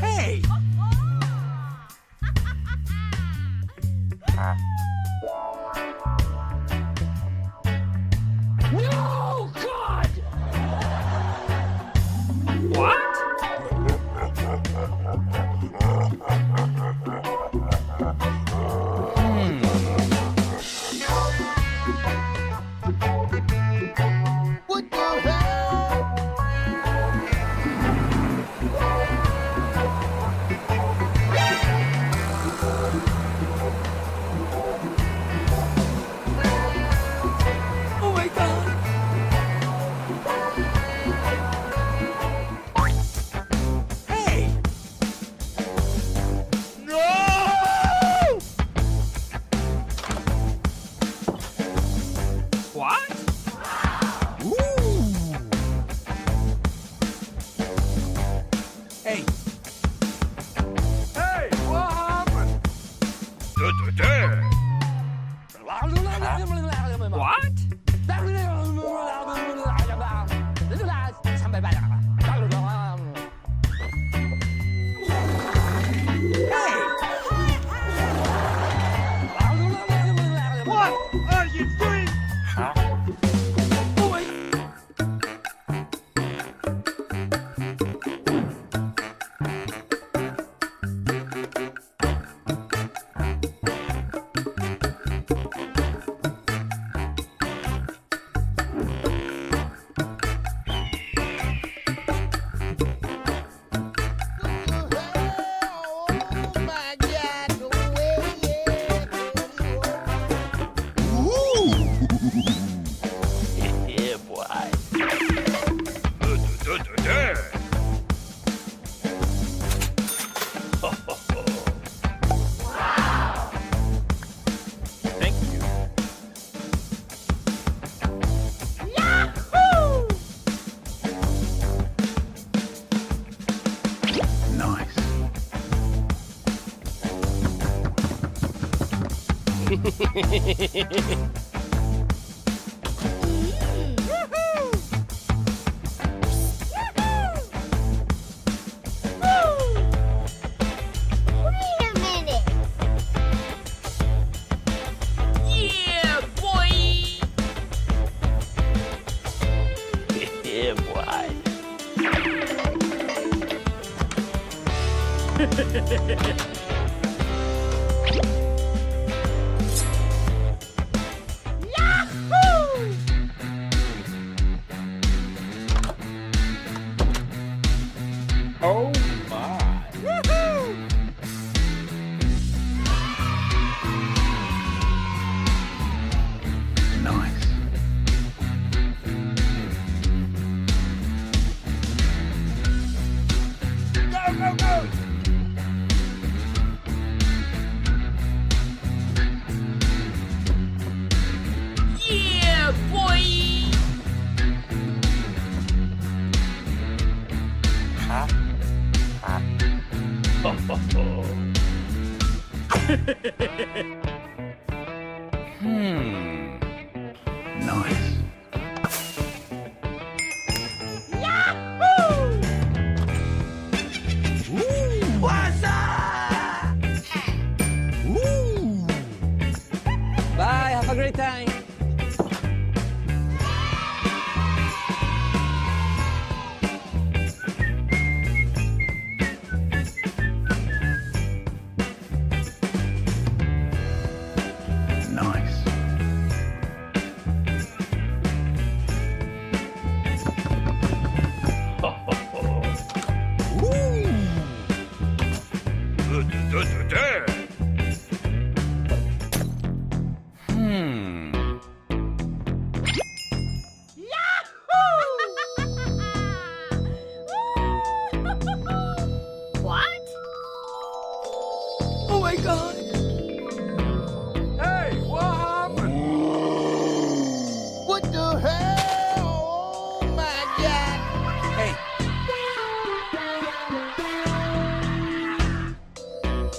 Hey! No, God! What? What the hell? Oh my god! Hey! No! What? Ooh! Hey! Hey, what happened? What? Hey! What are you doing? Oh my... Oh my God! Yeah, boy. Thank you. Nice. Wait a minute. Yeah, boy! Yeah, boy. Oh my. Nice. Go, go, go! Yeah, boy! Nice. What's up? Ooh! Bye, have a great time. Nice. What? Oh my god! Hey, what happened? What the hell? Oh my God! Hey!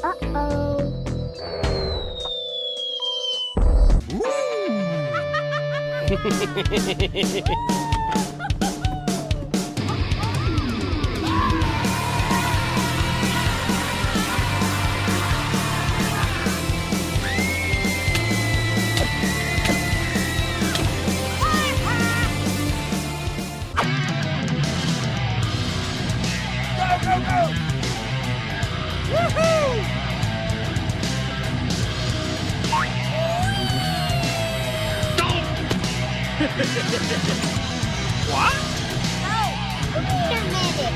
Uh-oh. What? Oh, wait a minute.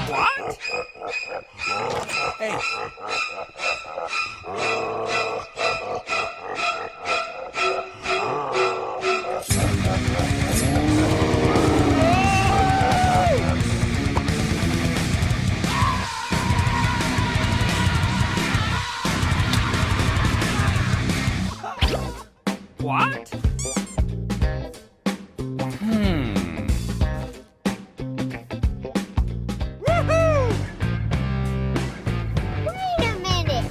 What? Hey. What? Wait a minute.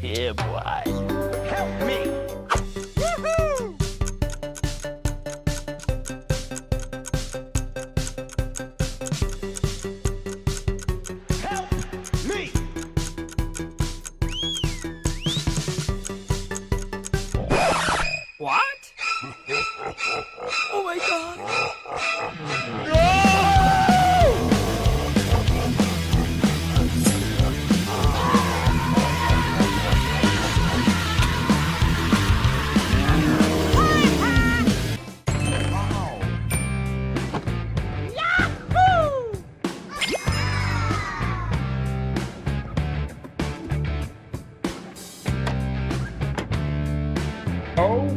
Yeah, boy. Help me. Help me. What? Oh my god. Oh